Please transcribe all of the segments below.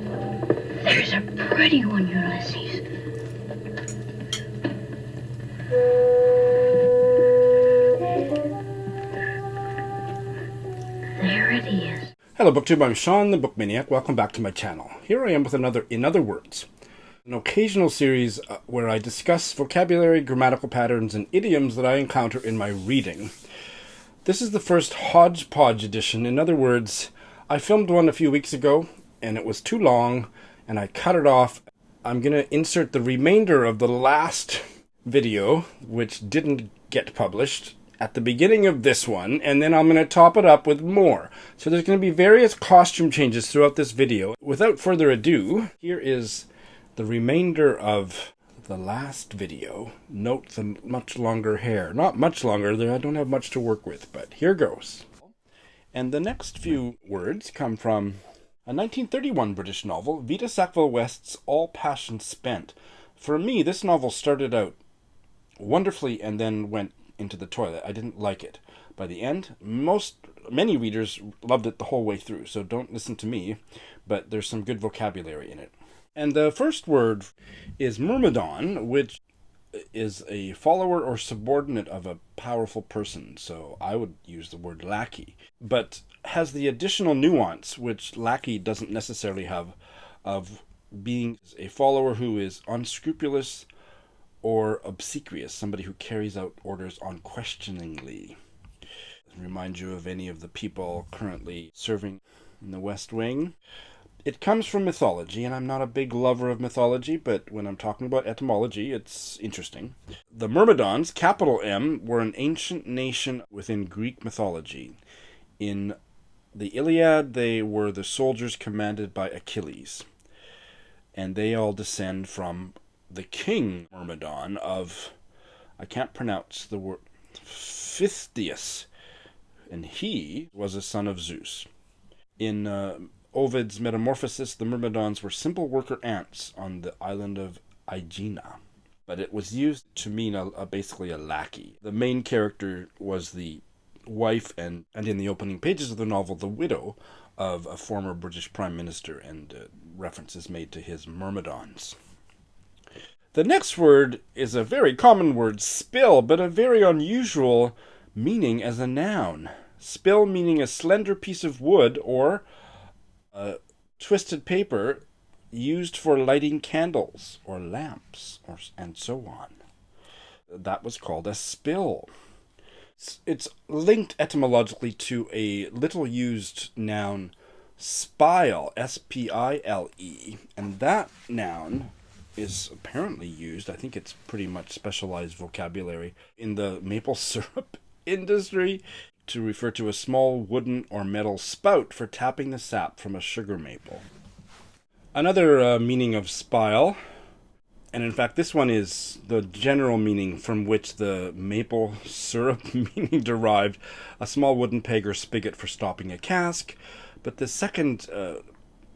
There's a pretty one, Ulysses. There it is. Hello BookTube, I'm Sean, the Book Maniac. Welcome back to my channel. Here I am with another In Other Words, an occasional series where I discuss vocabulary, grammatical patterns, and idioms that I encounter in my reading. This is the first hodgepodge edition. In other words, I filmed one a few weeks ago, and it was too long, and I cut it off. I'm going to insert the remainder of the last video, which didn't get published, at the beginning of this one, and then I'm going to top it up with more. So there's going to be various costume changes throughout this video. Without further ado, here is the remainder of the last video. Note the much longer hair. Not much longer, I don't have much to work with, but here goes. And the next few words come from a 1931 British novel, Vita Sackville-West's All Passion Spent. For me, this novel started out wonderfully and then went into the toilet. I didn't like it. By the end, many readers loved it the whole way through, so don't listen to me, but there's some good vocabulary in it. And the first word is Myrmidon, which is a follower or subordinate of a powerful person, so I would use the word lackey, but has the additional nuance, which lackey doesn't necessarily have, of being a follower who is unscrupulous or obsequious, somebody who carries out orders unquestioningly. Remind you of any of the people currently serving in the West Wing. It comes from mythology, and I'm not a big lover of mythology, but when I'm talking about etymology, it's interesting. The Myrmidons, capital M, were an ancient nation within Greek mythology. In the Iliad, they were the soldiers commanded by Achilles, and they all descend from the king Myrmidon of, I can't pronounce the word, Phthisius, and he was a son of Zeus. In Ovid's Metamorphosis, the Myrmidons were simple worker ants on the island of Aegina, but it was used to mean basically a lackey. The main character was the wife and in the opening pages of the novel, the widow of a former British Prime Minister, and references made to his Myrmidons. The next word is a very common word, spill, but a very unusual meaning as a noun. Spill meaning a slender piece of wood or twisted paper used for lighting candles or lamps and so on. That was called a spill. It's linked etymologically to a little used noun, spile, S-P-I-L-E, and that noun is apparently used, I think it's pretty much specialized vocabulary, in the maple syrup industry to refer to a small wooden or metal spout for tapping the sap from a sugar maple. Another meaning of spile, and in fact this one is the general meaning from which the maple syrup meaning derived, a small wooden peg or spigot for stopping a cask, but the second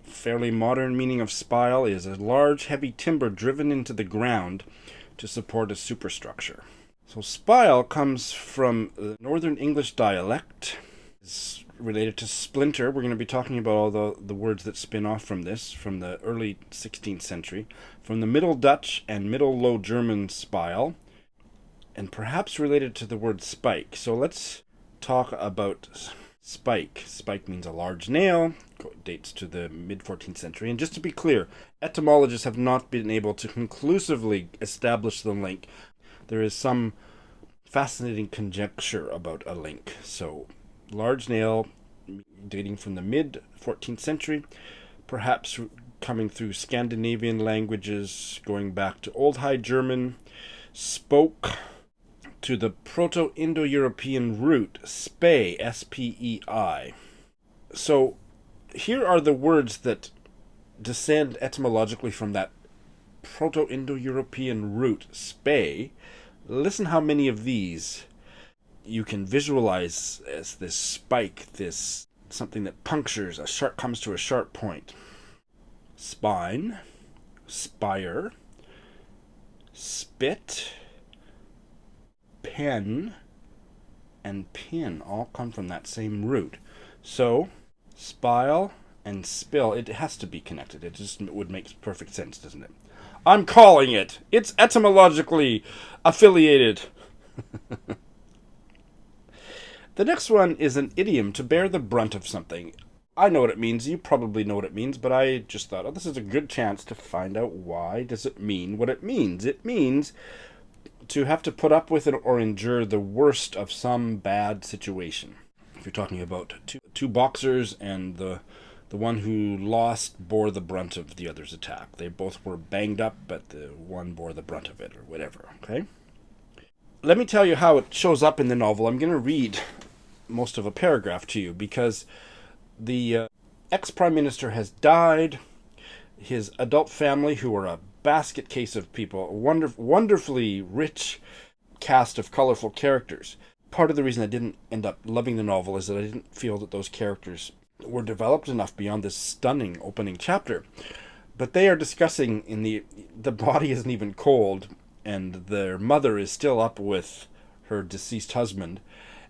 fairly modern meaning of spile is a large heavy timber driven into the ground to support a superstructure. So spile comes from the Northern English dialect. It's related to splinter. We're going to be talking about all the words that spin off from this, from the early 16th century, from the Middle Dutch and Middle Low German spile, and perhaps related to the word spike. So let's talk about spike. Spike means a large nail, dates to the mid-14th century. And just to be clear, etymologists have not been able to conclusively establish the link. There is some fascinating conjecture about a link. So, large nail dating from the mid-14th century, perhaps coming through Scandinavian languages, going back to Old High German, spoke to the Proto-Indo-European root, spei, S-P-E-I. So, here are the words that descend etymologically from that Proto-Indo-European root, spei. Listen how many of these you can visualize as this spike, this something that punctures, comes to a sharp point. Spine, spire, spit, pen, and pin all come from that same root. So, spile and spill, it has to be connected. It just would make perfect sense, doesn't it? I'm calling it. It's etymologically affiliated. The next one is an idiom to bear the brunt of something. I know what it means. You probably know what it means, but I just thought, oh, this is a good chance to find out why does it mean what it means. It means to have to put up with it or endure the worst of some bad situation. If you're talking about two boxers and the one who lost bore the brunt of the other's attack. They both were banged up, but the one bore the brunt of it, or whatever, okay? Let me tell you how it shows up in the novel. I'm going to read most of a paragraph to you, because the ex-prime minister has died. His adult family, who are a basket case of people, a wonderfully rich cast of colorful characters. Part of the reason I didn't end up loving the novel is that I didn't feel that those characters were developed enough beyond this stunning opening chapter. But they are discussing in the body isn't even cold, and their mother is still up with her deceased husband,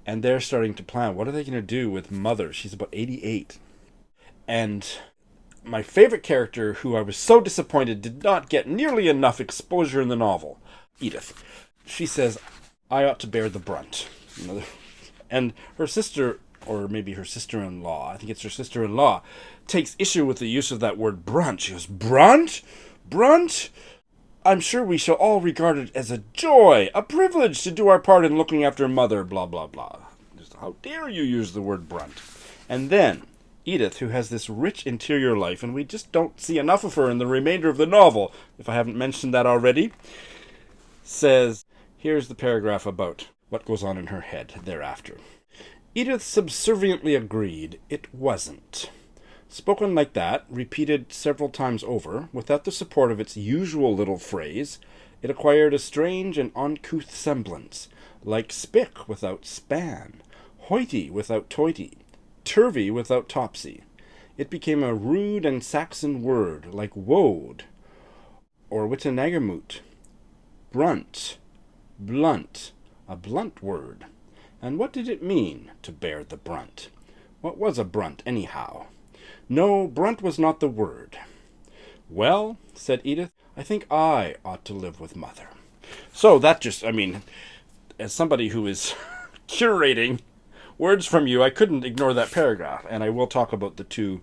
and they're starting to plan, what are they going to do with mother? She's about 88. And my favorite character, who I was so disappointed did not get nearly enough exposure in the novel, Edith. She says, I ought to bear the brunt. And her sister, or maybe her sister-in-law, I think it's her sister-in-law, takes issue with the use of that word brunt. She goes, brunt? Brunt? I'm sure we shall all regard it as a joy, a privilege to do our part in looking after mother, blah, blah, blah. Just, how dare you use the word brunt? And then Edith, who has this rich interior life, and we just don't see enough of her in the remainder of the novel, if I haven't mentioned that already, says, here's the paragraph about what goes on in her head thereafter. Edith subserviently agreed it wasn't. Spoken like that, repeated several times over, without the support of its usual little phrase, it acquired a strange and uncouth semblance, like spick without span, hoity without toity, turvy without topsy. It became a rude and Saxon word, like woad, or witenagemot, brunt, blunt, a blunt word. And what did it mean, to bear the brunt? What was a brunt, anyhow? No, brunt was not the word. Well, said Edith, I think I ought to live with mother. So that just, as somebody who is curating words from you, I couldn't ignore that paragraph, and I will talk about the two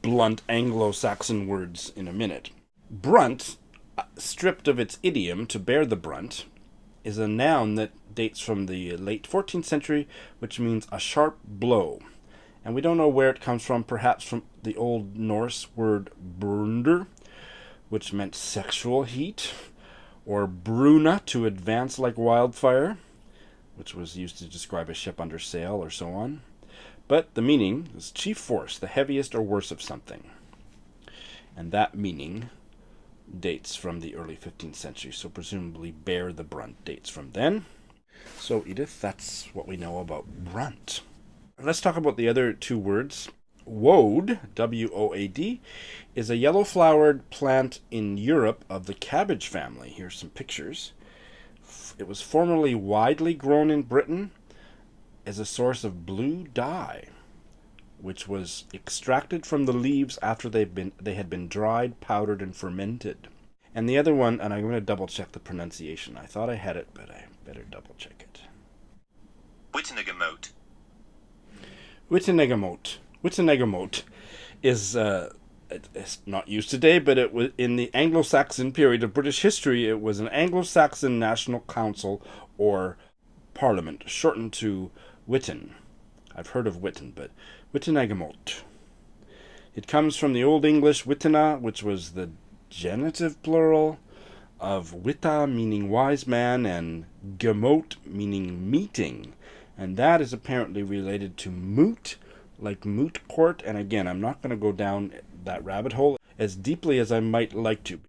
blunt Anglo-Saxon words in a minute. Brunt, stripped of its idiom to bear the brunt, is a noun that dates from the late 14th century, which means a sharp blow. And we don't know where it comes from, perhaps from the Old Norse word brunder, which meant sexual heat, or bruna, to advance like wildfire, which was used to describe a ship under sail or so on. But the meaning is chief force, the heaviest or worst of something. And that meaning dates from the early 15th century, so presumably bear the brunt dates from then. So, Edith, that's what we know about brunt. Let's talk about the other two words. Woad, W-O-A-D, is a yellow-flowered plant in Europe of the cabbage family. Here's some pictures. It was formerly widely grown in Britain as a source of blue dye, which was extracted from the leaves after they had been dried, powdered, and fermented. And the other one, and I'm going to double-check the pronunciation. I thought I had it, but I better double-check it. Witenagemot. Witenagemot. Witenagemot is it's not used today, but it was in the Anglo-Saxon period of British history. It was an Anglo-Saxon national council or parliament, shortened to Witan. I've heard of Witan, but Witenagemot. It comes from the Old English witena, which was the genitive plural of wita, meaning wise man, and gemot, meaning meeting. And that is apparently related to moot, like moot court. And again, I'm not going to go down that rabbit hole as deeply as I might like to.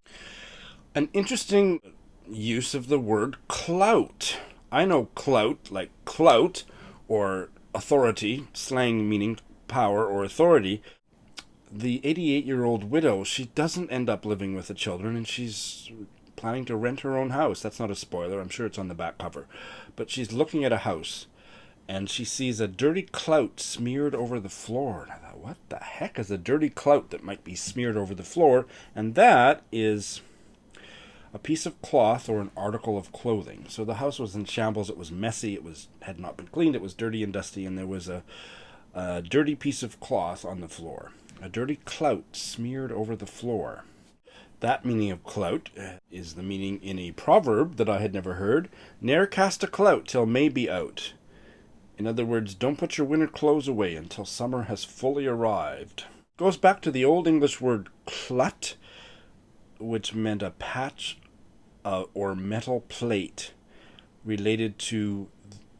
An interesting use of the word clout. I know clout, like clout, or authority, slang meaning power or authority. The 88-year-old widow, she doesn't end up living with the children, and she's planning to rent her own house. That's not a spoiler. I'm sure it's on the back cover. But she's looking at a house. and she sees a dirty clout smeared over the floor. And I thought, what the heck is a dirty clout that might be smeared over the floor? And that is a piece of cloth or an article of clothing. So the house was in shambles. It was messy. Had not been cleaned. It was dirty and dusty, and there was a dirty piece of cloth on the floor. A dirty clout smeared over the floor. That meaning of clout is the meaning in a proverb that I had never heard. Ne'er cast a clout till May be out. In other words, don't put your winter clothes away until summer has fully arrived. Goes back to the Old English word clut, which meant a patch or metal plate, related to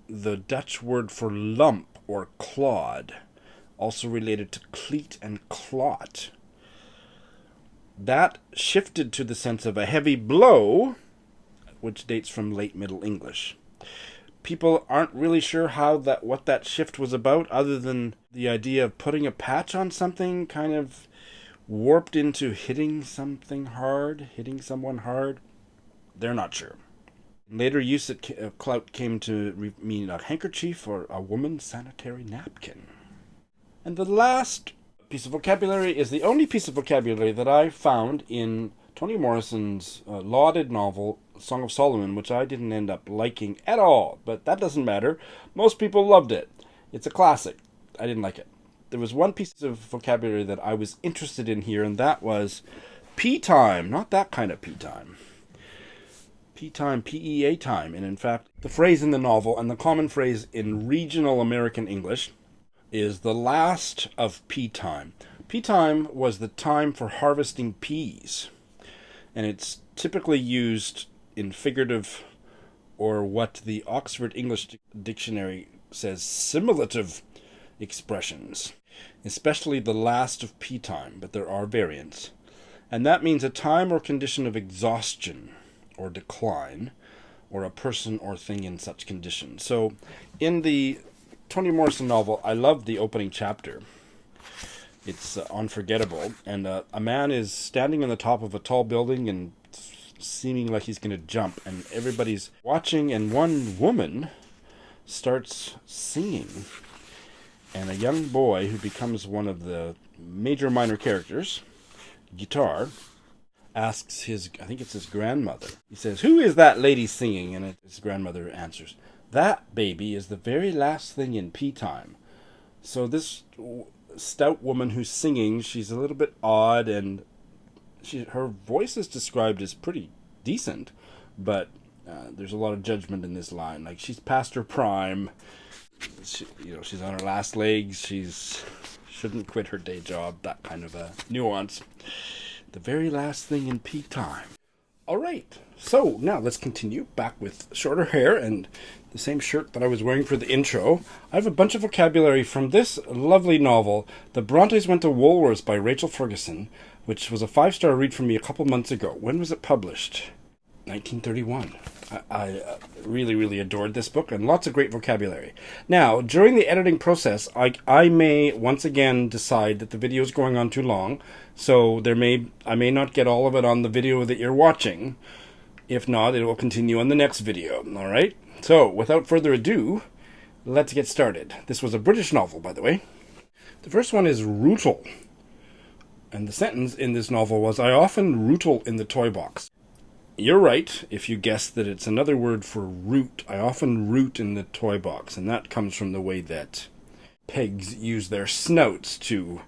the Dutch word for lump or clod, also related to cleat and clot. That shifted to the sense of a heavy blow, which dates from late Middle English. People aren't really sure what that shift was about, other than the idea of putting a patch on something kind of warped into hitting someone hard. They're not sure. Later use of clout came to mean a handkerchief or a woman's sanitary napkin. And the last piece of vocabulary is the only piece of vocabulary that I found in Toni Morrison's lauded novel, Song of Solomon, which I didn't end up liking at all, but that doesn't matter. Most people loved it. It's a classic. I didn't like it. There was one piece of vocabulary that I was interested in here, and that was pea-time. Not that kind of pea-time. Pea-time, P-E-A-time. And in fact, the phrase in the novel, and the common phrase in regional American English, is the last of pea-time. Pea-time was the time for harvesting peas, and it's typically used in figurative, or what the Oxford English Dictionary says, simulative expressions, especially the last of pea-time, but there are variants. And that means a time or condition of exhaustion or decline, or a person or thing in such condition. So in the Toni Morrison novel, I love the opening chapter. It's unforgettable, and a man is standing on the top of a tall building and seeming like he's going to jump, and everybody's watching, and one woman starts singing, and a young boy who becomes one of the major minor characters, guitar, asks I think it's his grandmother. He says, "Who is that lady singing?" And his grandmother answers, "That, baby, is the very last thing in pea-time." So this stout woman who's singing, she's a little bit odd, and her voice is described as pretty decent, but there's a lot of judgment in this line. Like, she's past her prime. She's on her last legs. Shouldn't quit her day job. That kind of a nuance. The very last thing in pea-time. All right, so now let's continue back with shorter hair and the same shirt that I was wearing for the intro. I have a bunch of vocabulary from this lovely novel, The Brontes Went to Woolworths by Rachel Ferguson, which was a 5-star read for me a couple months ago. When was it published? 1931. I really, really adored this book, and lots of great vocabulary. Now, during the editing process, I may once again decide that the video is going on too long, so I may not get all of it on the video that you're watching. If not, it will continue on the next video, all right? So, without further ado, let's get started. This was a British novel, by the way. The first one is rootle, and the sentence in this novel was, "I often rootle in the toy box." You're right if you guess that it's another word for root. I often root in the toy box, and that comes from the way that pigs use their snouts to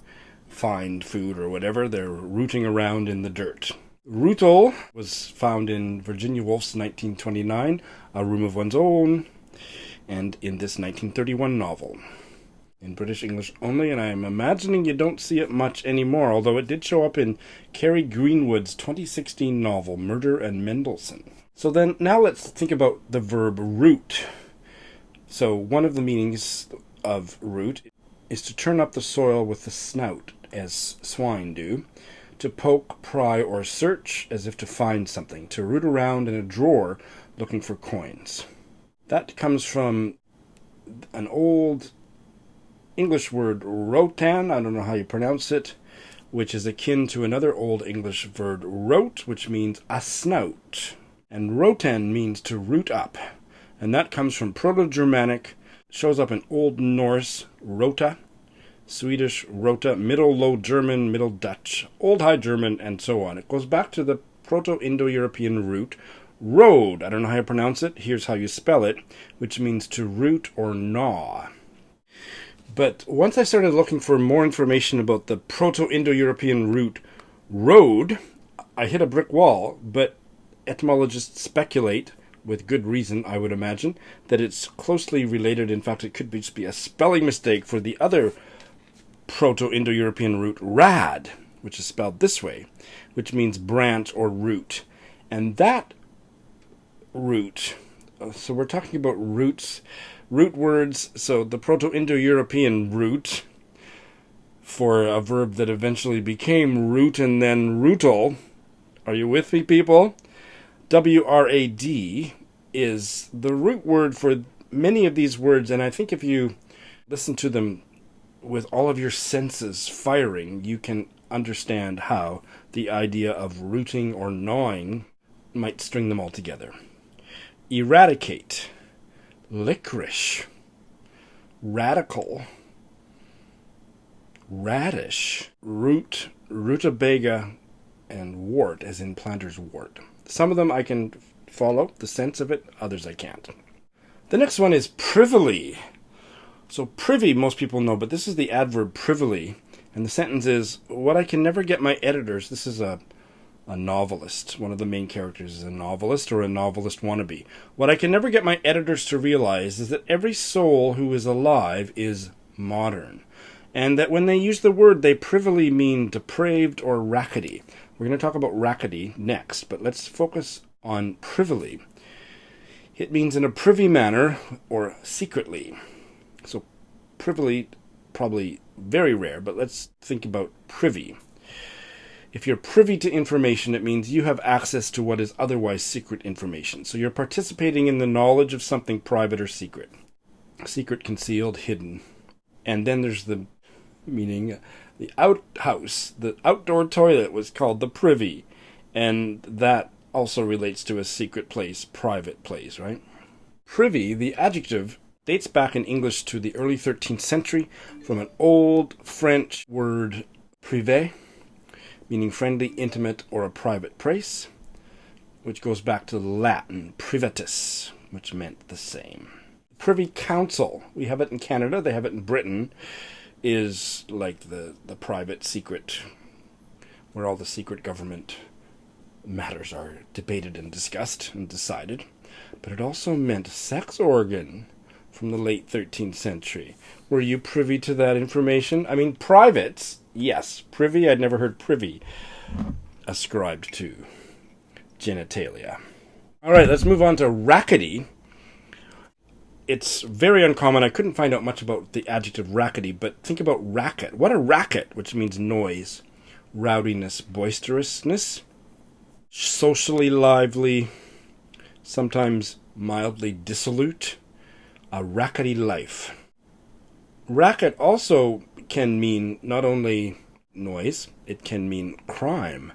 find food or whatever. They're rooting around in the dirt. Rootle was found in Virginia Woolf's 1929, A Room of One's Own, and in this 1931 novel. In British English only, and I'm imagining you don't see it much anymore, although it did show up in Carrie Greenwood's 2016 novel, Murder and Mendelssohn. So then, now let's think about the verb root. So one of the meanings of root is to turn up the soil with the snout, as swine do, to poke, pry, or search, as if to find something, to root around in a drawer looking for coins. That comes from an old English word rotan, I don't know how you pronounce it, which is akin to another Old English word rote, which means a snout. And rotan means to root up, and that comes from Proto-Germanic Shows up in Old Norse rota, Swedish rota, Middle Low German, Middle Dutch, Old High German, and so on. It goes back to the Proto-Indo-European root wrod. I don't know how you pronounce it. Here's how you spell it, which means to root or gnaw. But once I started looking for more information about the Proto-Indo-European root wrod, I hit a brick wall, but etymologists speculate, with good reason, I would imagine, that it's closely related. In fact, it could just be a spelling mistake for the other Proto-Indo-European root wrād, which is spelled this way, which means branch or root. And that root, so we're talking about roots, root words, so the Proto-Indo-European root for a verb that eventually became root and then rootle. Are you with me, people? W-R-A-D is the root word for many of these words, and I think if you listen to them with all of your senses firing, you can understand how the idea of rooting or gnawing might string them all together. Eradicate, licorice, radical, radish, root, rutabaga, and wart, as in planter's wart. Some of them I can follow the sense of it, others I can't. The next one is privily. So privy, most people know, but this is the adverb privily. And the sentence is, what I can never get my editors, this is a novelist. One of the main characters is a novelist or a novelist wannabe. What I can never get my editors to realize is that every soul who is alive is modern. And that when they use the word, they privily mean depraved or rackety. We're going to talk about rackety next, but let's focus on privily. It means in a privy manner or secretly. So privily, probably very rare, but let's think about privy. If you're privy to information, it means you have access to what is otherwise secret information. So you're participating in the knowledge of something private or secret. Secret, concealed, hidden. And then there's the meaning, the outhouse, the outdoor toilet was called the privy. And that also relates to a secret place, private place, right? Privy, the adjective, dates back in English to the early 13th century from an old French word privé, meaning friendly, intimate, or a private place, which goes back to Latin privatus, which meant the same. Privy Council, we have it in Canada, they have it in Britain, is like the private secret, where all the secret government matters are debated and discussed and decided. But it also meant sex organ from the late 13th century. Were you privy to that information? I mean, privates, yes. Privy, I'd never heard privy ascribed to genitalia. All right, let's move on to rackety. It's very uncommon. I couldn't find out much about the adjective rackety, but think about racket. What a racket, which means noise, rowdiness, boisterousness, socially lively, sometimes mildly dissolute, a rackety life. Racket also can mean not only noise, it can mean crime.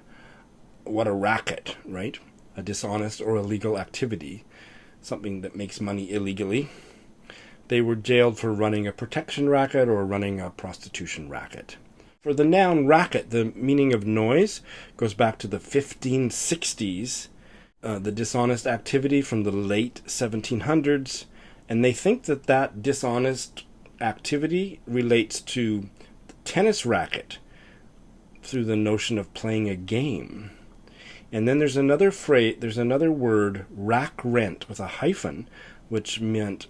What a racket, right? A dishonest or illegal activity, something that makes money illegally. They were jailed for running a protection racket or running a prostitution racket. For the noun racket, the meaning of noise goes back to the 1560s, the dishonest activity from the late 1700s, and they think that that dishonest activity relates to the tennis racket through the notion of playing a game. And then there's another phrase, there's another word, rack rent, with a hyphen, which meant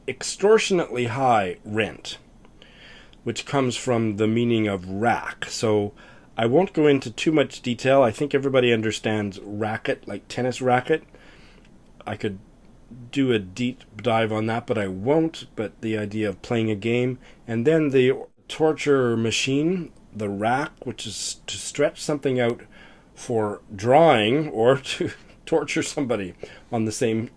extortionately high rent, which comes from the meaning of rack. So I won't go into too much detail. I think everybody understands racket, like tennis racket. I could do a deep dive on that, but I won't. But the idea of playing a game. And then the torture machine, the rack, which is to stretch something out for drawing or to torture somebody on the same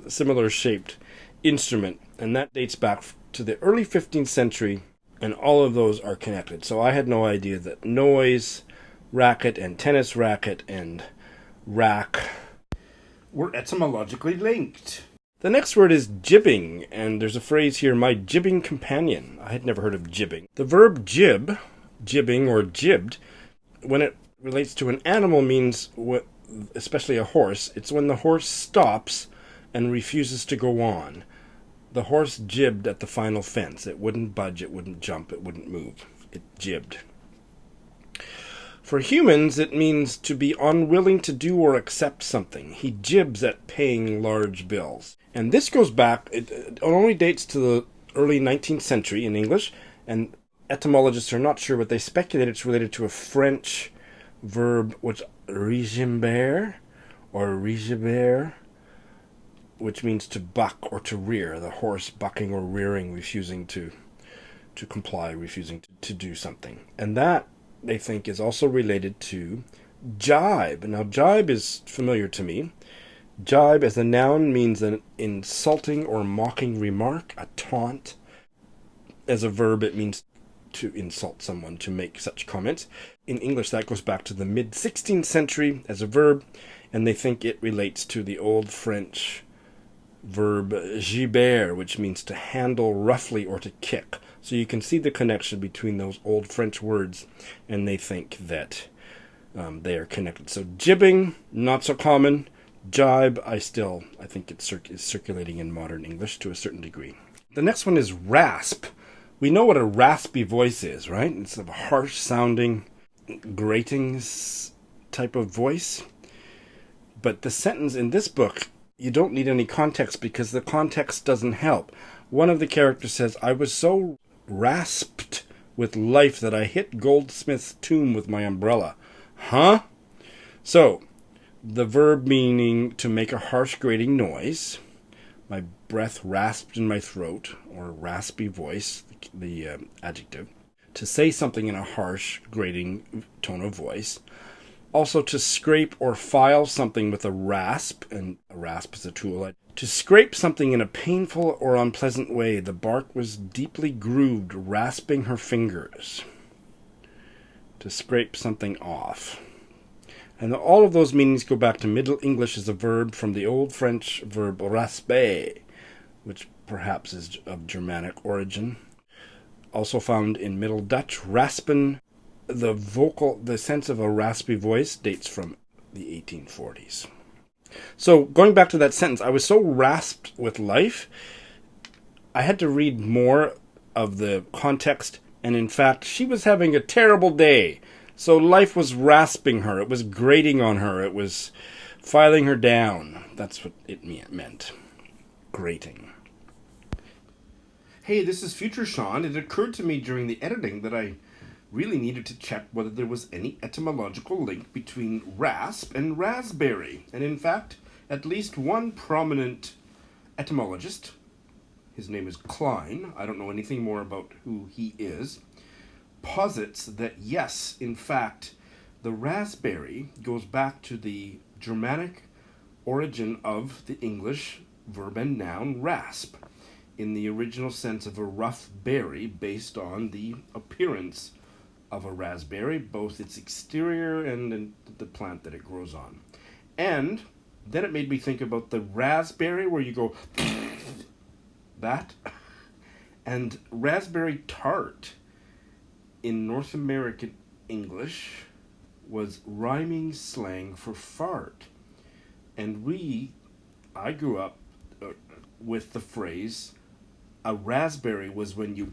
similar shaped instrument. And that dates back to the early 15th century, and all of those are connected. So I had no idea that noise, racket, and tennis racket, and rack were etymologically linked. The next word is jibbing, and there's a phrase here, my jibbing companion. I had never heard of jibbing. The verb jib, jibbing or jibbed, when it relates to an animal means, especially a horse, it's when the horse stops and refuses to go on. The horse jibbed at the final fence. It wouldn't budge, it wouldn't jump, it wouldn't move. It jibbed. For humans, it means to be unwilling to do or accept something. He jibs at paying large bills. And this goes back, it only dates to the early 19th century in English, and etymologists are not sure, but they speculate it's related to a French verb, which regimber, or rigiber, which means to buck or to rear, the horse bucking or rearing, refusing to comply, refusing to do something. And that, they think, is also related to jibe. Now, jibe is familiar to me. Jibe as a noun means an insulting or mocking remark, a taunt. As a verb, it means to insult someone, to make such comments. In English, that goes back to the mid-16th century as a verb, and they think it relates to the old French verb jiber, which means to handle roughly or to kick. So you can see the connection between those old French words, and they think that they are connected. So jibbing, not so common. Jibe, I think it's circulating in modern English to a certain degree. The next one is rasp. We know what a raspy voice is, right? It's a harsh-sounding, grating type of voice. But the sentence in this book, you don't need any context because the context doesn't help. One of the characters says, I was so rasped with life that I hit Goldsmith's tomb with my umbrella. Huh? So, the verb meaning to make a harsh grating noise. My breath rasped in my throat, or raspy voice, the adjective. To say something in a harsh, grating tone of voice. Also to scrape or file something with a rasp, and a rasp is a tool. To scrape something in a painful or unpleasant way. The bark was deeply grooved, rasping her fingers. To scrape something off. And all of those meanings go back to Middle English as a verb from the Old French verb rasper, which perhaps is of Germanic origin. Also found in Middle Dutch, raspen. The sense of a raspy voice dates from the 1840s. So, going back to that sentence, I was so rasped with life, I had to read more of the context, and in fact, she was having a terrible day. So life was rasping her, it was grating on her, it was filing her down. That's what it meant. Grating. Hey, this is Future Sean. It occurred to me during the editing that I really needed to check whether there was any etymological link between rasp and raspberry. And in fact, at least one prominent etymologist, his name is Klein, I don't know anything more about who he is, posits that yes, in fact, the raspberry goes back to the Germanic origin of the English verb and noun rasp, in the original sense of a rough berry based on the appearance of a raspberry, both its exterior and the plant that it grows on. And then it made me think about the raspberry where you go that, and raspberry tart in North American English was rhyming slang for fart. And I grew up with the phrase, a raspberry was when you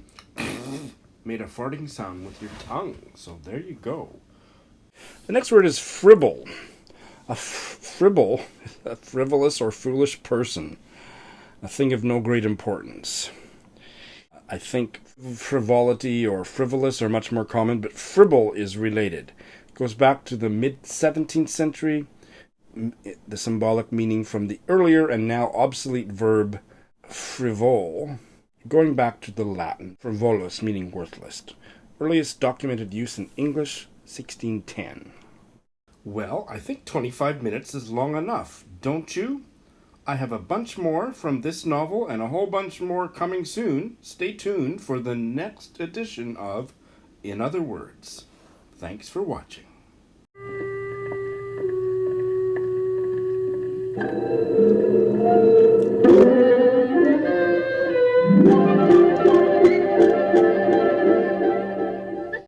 made a farting sound with your tongue. So there you go. The next word is fribble. A fribble, a frivolous or foolish person. A thing of no great importance. I think frivolity or frivolous are much more common, but fribble is related. It goes back to the mid-17th century, the symbolic meaning from the earlier and now obsolete verb frivole, going back to the Latin, frivolus, meaning worthless. Earliest documented use in English, 1610. Well, I think 25 minutes is long enough, don't you? I have a bunch more from this novel and a whole bunch more coming soon. Stay tuned for the next edition of In Other Words. Thanks for watching.